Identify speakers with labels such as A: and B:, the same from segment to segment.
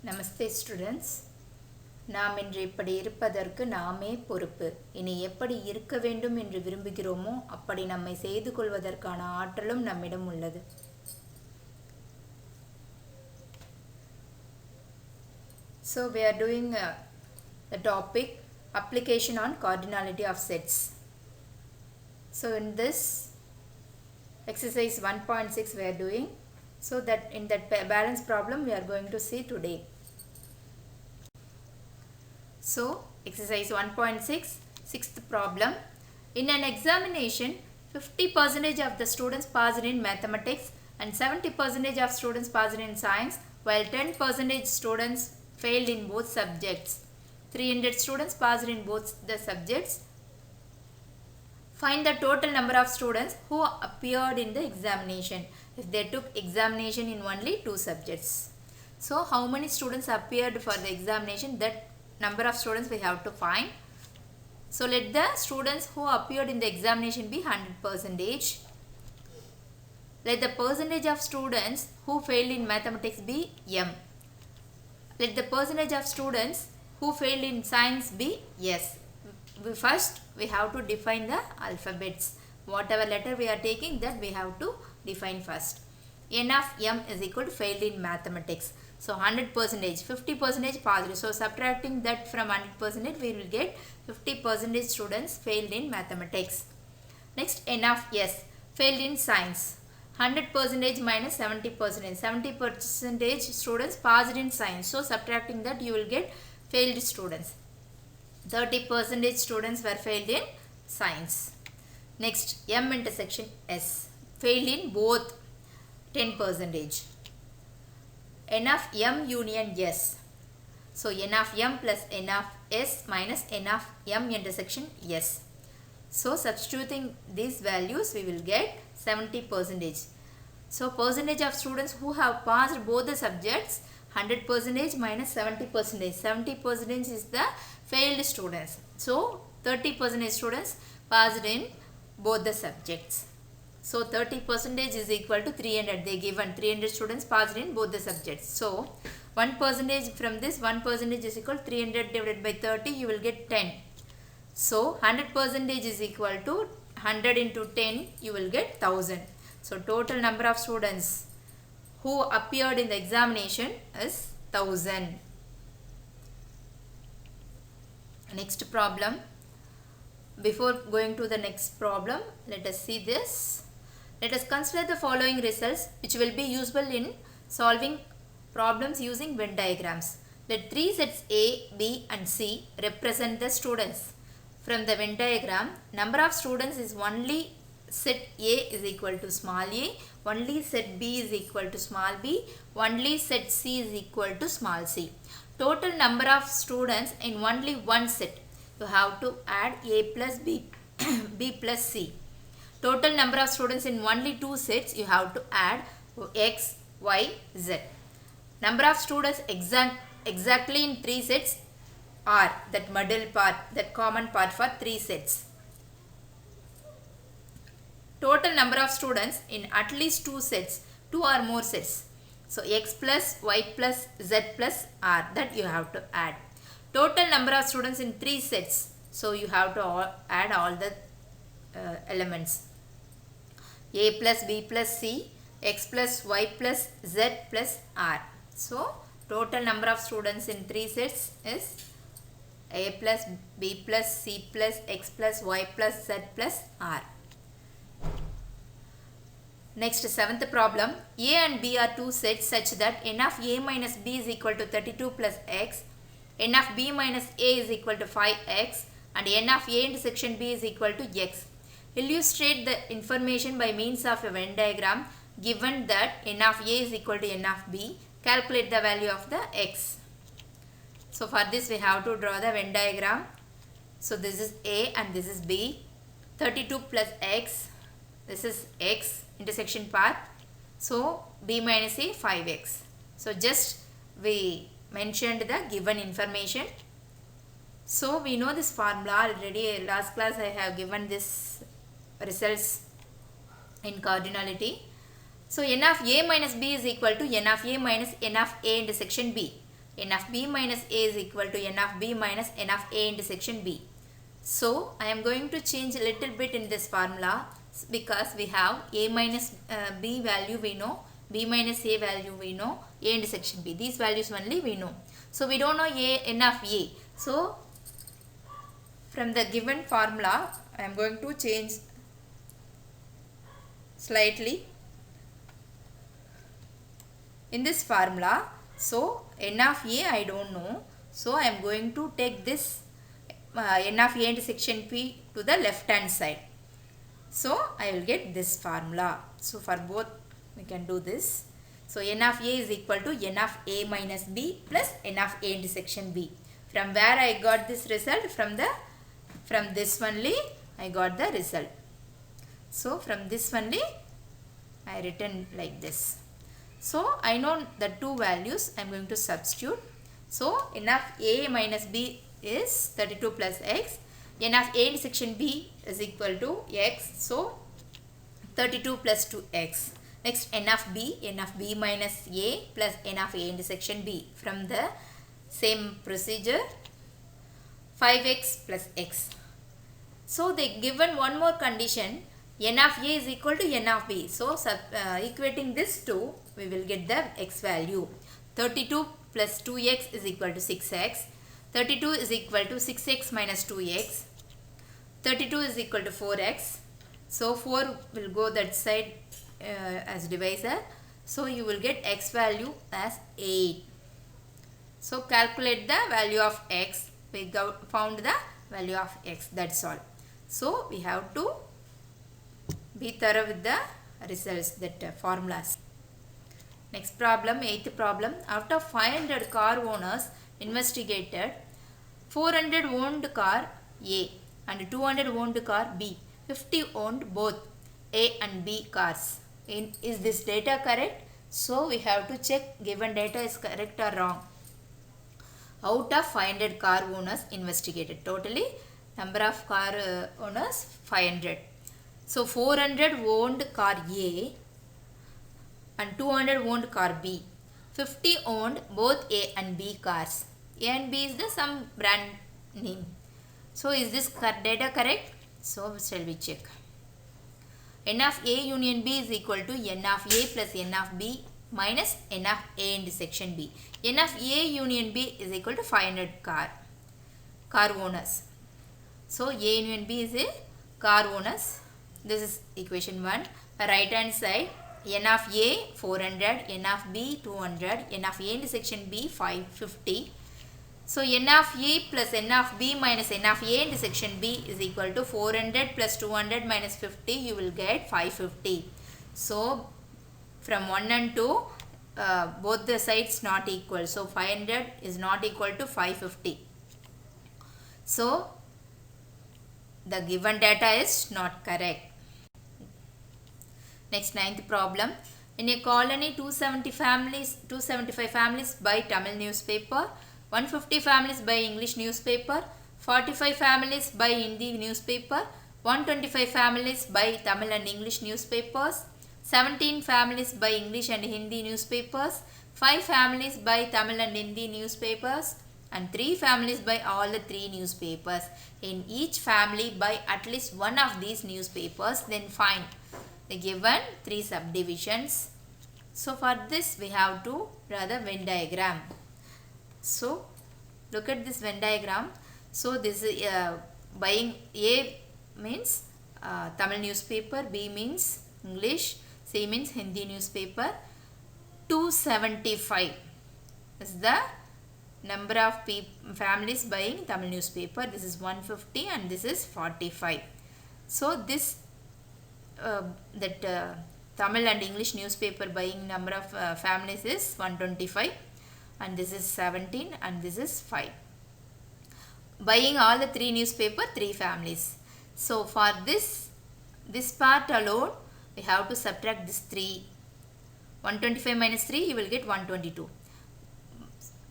A: நமஸ்தே students. நாம் இன்று இப்படி இருப்பதற்கு நாமே பொறுப்பு. இனி எப்படி இருக்க வேண்டும் என்று விரும்புகிறோமோ அப்படி நம்மை செய்து கொள்வதற்கான ஆற்றலும் நம்மிடம் உள்ளது. So we are doing the topic application on cardinality of sets. So in this exercise 1.6 we are doing. So that in that balance problem we are going to see today. So exercise 1.6, sixth problem. In an examination, 50% of the students passed in mathematics and 70% of students passed in science, while 10% students failed in both subjects. 300 students passed in both the subjects. Find the total number of students who appeared in the examination if they took examination in only 2 subjects. So how many students appeared for the examination, that number of students we have to find. So let the students who appeared in the examination be 100%. Let the percentage of students who failed in mathematics be m. Let the percentage of students who failed in science be s. First we have to define the alphabets. Whatever letter we are taking, that we have to define first. N of m is equal to failed in mathematics. So 100%, 50% passed. So subtracting that from 100%, we will get 50% students failed in mathematics. Next, N of s, failed in science. 100% minus 70%. 70% students passed in science. So subtracting that, you will get failed students. 30% students were failed in science. Next, M intersection S, failed in both 10%. N of M union S. So N of M plus N of S minus N of M intersection S. So substituting these values, we will get 70%. So percentage of students who have passed both the subjects, 100% minus 70%. 70% is the failed students. So 30% students passed in both the subjects. So 30% is equal to 300. They given 300 students passed in both the subjects. So 1% from this, 1% is equal to 300 divided by 30, you will get 10. So 100% is equal to 100 into 10, you will get 1000. So total number of students who appeared in the examination is 1000. Next problem. Before going to the next problem, let us see this. Let us consider the following results which will be useful in solving problems using Venn diagrams. Let 3 sets A, B and C represent the students. From the Venn diagram, number of students is only set A is equal to small a, only set B is equal to small b, only set C is equal to small c. Total number of students in only one set. You have to add A plus B, B plus C. Total number of students in only 2 sets, you have to add X, Y, Z. Number of students exactly in 3 sets are that middle part, that common part for 3 sets. Total number of students in at least 2 sets, 2 or more sets. So X plus Y plus Z plus R, that you have to add. Total number of students in 3 sets. So you have to add all the elements. A plus B plus C, X plus Y plus Z plus R. So total number of students in 3 sets is A plus B plus C plus X plus Y plus Z plus R. Next, 7th problem. A and B are 2 sets such that N of A minus B is equal to 32 plus X, N of B minus A is equal to 5X and N of A intersection B is equal to X. Illustrate the information by means of a Venn diagram given that N of A is equal to N of B. Calculate the value of the X. So for this we have to draw the Venn diagram. So this is A and this is B. 32 plus X. This is X intersection part. So B minus A 5X. So just we mentioned the given information. So we know this formula already. Last class I have given this results in cardinality. So n of a minus b is equal to n of a minus n of a intersection b. n of b minus a is equal to n of b minus n of a intersection b. So I am going to change a little bit in this formula because we have a minus b value we know, b minus a value we know, a intersection b. These values only we know. So we don't know n of a. So from the given formula I am going to change slightly in this formula. So n of a I don't know. So I am going to take this n of a intersection p to the left hand side. So I will get this formula. So for both we can do this. So n of a is equal to n of a minus b plus n of a intersection b. From where I got this result? From this only I got the result. So from this only I written like this. So I know the two values. I am going to substitute. So n of a minus b is 32 plus x. N of a intersection b is equal to x. So 32 plus 2x. Next n of b minus a plus n of a intersection b. From the same procedure, 5x plus x. So they given one more condition, n of a is equal to n of b. So equating this two, we will get the x value. 32 plus 2x is equal to 6x. 32 is equal to 6x minus 2x. 32 is equal to 4x. So 4 will go that side as divisor. So you will get x value as 8. So calculate the value of x. We found the value of x. That's all. So we have to be thorough with the results, that formulas. Next problem, 8th problem. Out of 500 car owners investigated, 400 owned car A and 200 owned car B. 50 owned both A and B cars. Is this data correct? So we have to check given data is correct or wrong. Out of 500 car owners investigated, totally number of car owners 500. So 400 owned car A and 200 owned car B. 50 owned both A and B cars. A and B is the some brand name. So is this data correct? So shall we check. N of A union B is equal to n of A plus n of B minus n of A intersection B. N of A union B is equal to 500 car owners. So A union B is a car owners. This is equation 1. Right hand side, n of A 400, n of B 200, n of A intersection B 550. So n of A plus n of B minus n of A intersection B is equal to 400 plus 200 minus 50. You will get 550. So from 1 and 2, both the sides not equal. So 500 is not equal to 550. So the given data is not correct. Next, 9th problem. In a colony, 275 families buy Tamil newspaper, 150 families buy English newspaper, 45 families buy Hindi newspaper, 125 families buy Tamil and English newspapers, 17 families buy English and Hindi newspapers, 5 families buy Tamil and Hindi newspapers, and 3 families buy all the 3 newspapers. In each family buy at least one of these newspapers, then find the given 3 subdivisions. So for this we have to draw the Venn diagram. So look at this Venn diagram. So this is buying A means Tamil newspaper, B means English, C means Hindi newspaper. 275 is the number of families buying Tamil newspaper. This is 150 and this is 45. So this Tamil and English newspaper buying number of families is 125 and this is 17 and this is 5. Buying all the 3 newspaper, 3 families. So for this part alone we have to subtract this 3. 125 minus 3 you will get 122.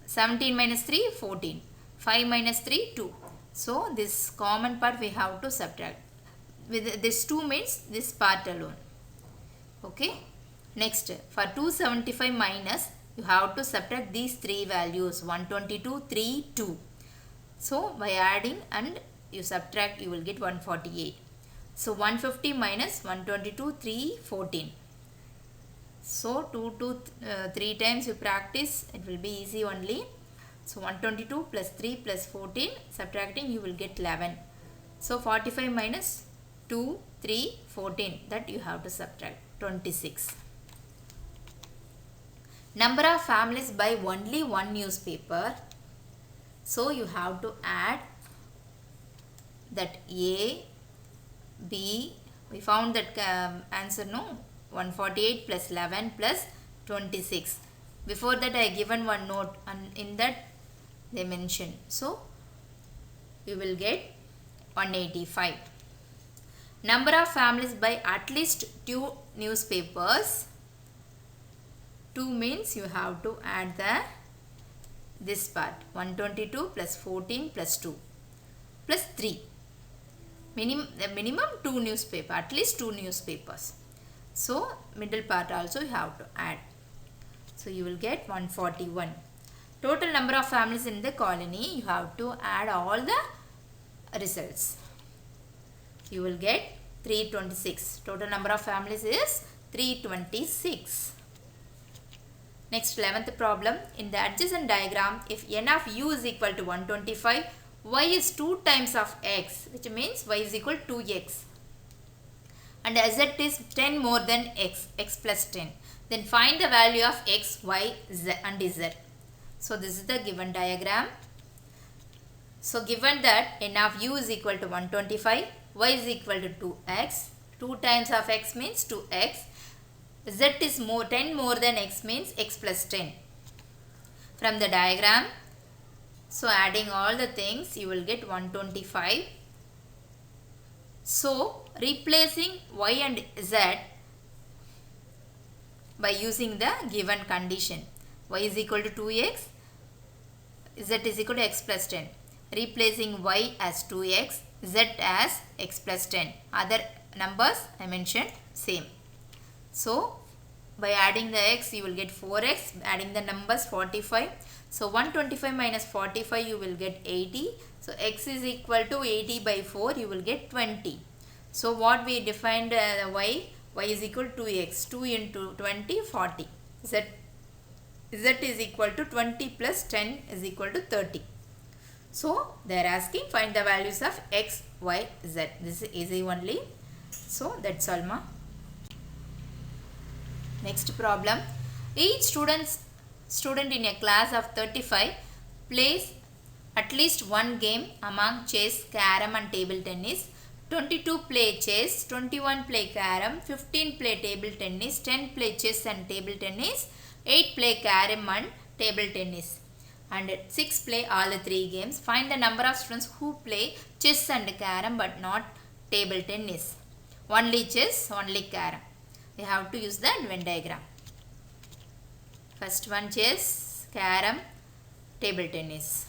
A: 17 minus 3 14. 5 minus 3 2. So this common part we have to subtract. With this 2 means this part alone. Okay. Next, for 275 minus you have to subtract these three values 122, 3, 2. So by adding and you subtract, you will get 148. So 150 minus 122, 3, 14. So 2 to 3 times you practice, it will be easy only. So 122 plus 3 plus 14, subtracting you will get 11. So 45 minus 2, 3, 14, that you have to subtract 26. Number of families buy only one newspaper. So you have to add that A, B, we found that answer no, 148 plus 11 plus 26. Before that I given one note and in that they mention. So you will get 185. Number of families buy at least 2 newspapers. 2 means you have to add this part 122 plus 14 plus 2 plus 3. Minimum 2 newspaper, at least 2 newspapers. So middle part also you have to add. So you will get 141. Total number of families in the colony, you have to add all the results. You will get 326. Total number of families is 326. Next 11th problem. In the adjacent diagram, if n of u is equal to 125, y is 2 times of x, which means y is equal to 2x. And z is 10 more than x, x plus 10. Then find the value of x, y, z and z. So this is the given diagram. So given that n of u is equal to 125, y is equal to 2x. 2 times of x means 2x. Z is 10 more than x means x plus 10. From the diagram, so adding all the things, you will get 125. So replacing y and z by using the given condition. Y is equal to 2x, z is equal to x plus 10. Replacing y as 2x, z as x plus 10. Other numbers I mentioned same. So by adding the x, you will get 4x, adding the numbers 45. So 125 minus 45, you will get 80. So x is equal to 80 by 4, you will get 20. So what we defined y is equal to 2x, 2 into 20, 40. Z is equal to 20 plus 10 is equal to 30. So they are asking find the values of x, y, z. This is easy only. So that's all ma. Next problem. Each student in a class of 35 plays at least one game among chess, carom and table tennis. 22 play chess, 21 play carom, 15 play table tennis, 10 play chess and table tennis, 8 play carom and table tennis, and 6 play all the 3 games. Find the number of students who play chess and carom but not table tennis. Only chess, only carom. We have to use the Venn diagram. First one chess, carom, table tennis.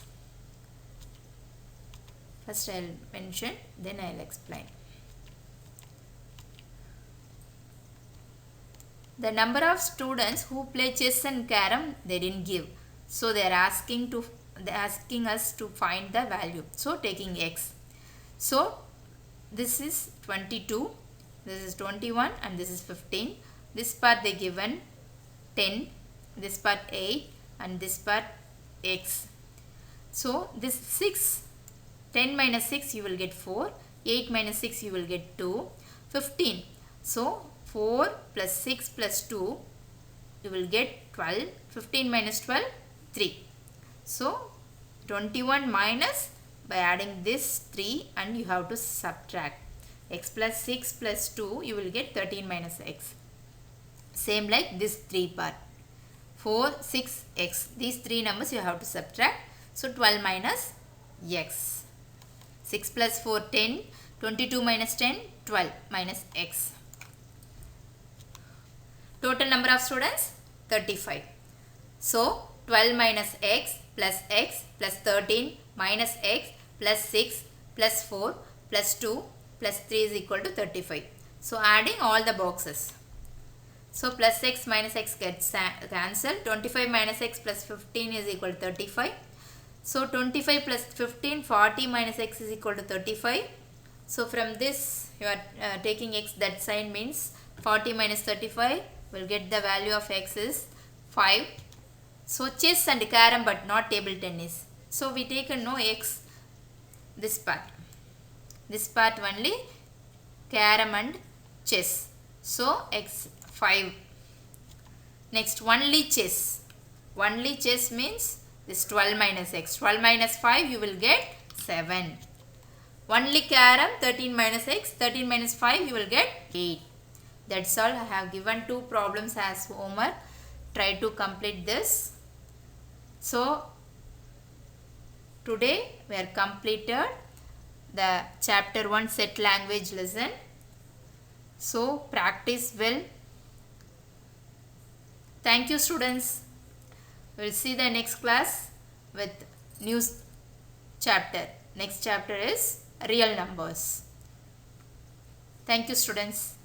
A: First I will mention, then I will explain. The number of students who play chess and carom, they didn't give. So they are asking us to find the value. So taking x. So this is 22, this is 21 and this is 15. This part they given 10, this part 8 and this part x. So this 6. 10 minus 6 you will get 4, 8 minus 6 you will get 2, 15. So 4 plus 6 plus 2 you will get 12, 15 minus 12, 3. So 21 minus, by adding this 3 and you have to subtract. X plus 6 plus 2 you will get 13 minus x. Same like this 3 part. 4, 6, x. These 3 numbers you have to subtract. So 12 minus x. 6 plus 4, 10, 22 minus 10, 12 minus x. Total number of students, 35. So, 12 minus x plus 13 minus x plus 6 plus 4 plus 2 plus 3 is equal to 35. So, adding all the boxes. So plus x minus x gets cancelled. 25 minus x plus 15 is equal to 35. So 25 plus 15, 40 minus x is equal to 35. So from this you are taking x, that sign means 40 minus 35 will get the value of x is 5. So chess and carom but not table tennis. So we take a no x, this part only carom and chess. So x 5. Next only chess. Only chess means this 12 minus x. 12 minus 5 you will get 7. Only carom 13 minus x. 13 minus 5 you will get 8. That's all. I have given 2 problems as homework. Try to complete this. So today we have completed the chapter 1 set language lesson. So practice well. Thank you students. We will see the next class with new chapter. Next chapter is real numbers. Thank you students.